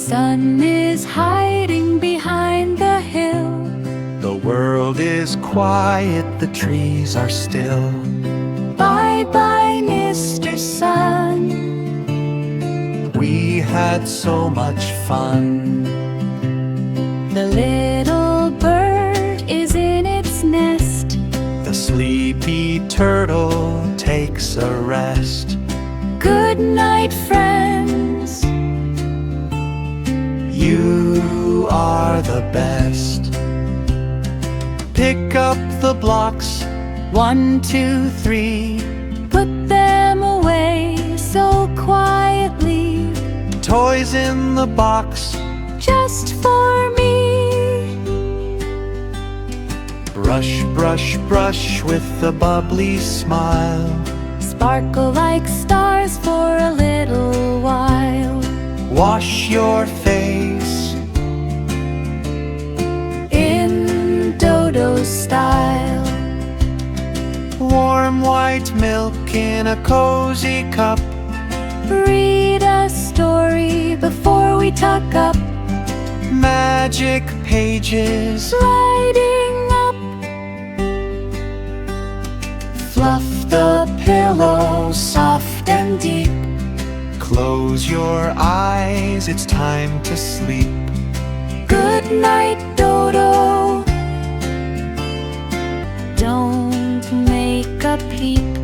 sun is hiding behind the hill. The world is quiet, the trees are still. Bye-bye, Mr. Sun. We had so much fun. The little bird is in its nest. The sleepy turtle takes a rest. Good night, friends. You are the best. Pick up the blocks, 1, 2, 3. Put them away so quietly. Toys in the box, Just for me. brush, brush, brush with a bubbly smile. Sparkle like stars for a little while. Wash your face In Dodo's style. warm white milk in a cozy cup. Read a story before we tuck up. Magic pages, Lighting up. fluff the pillow soft and deep. Close your eyes, it's time to sleep. Good night, Dodo. Don't make a peep.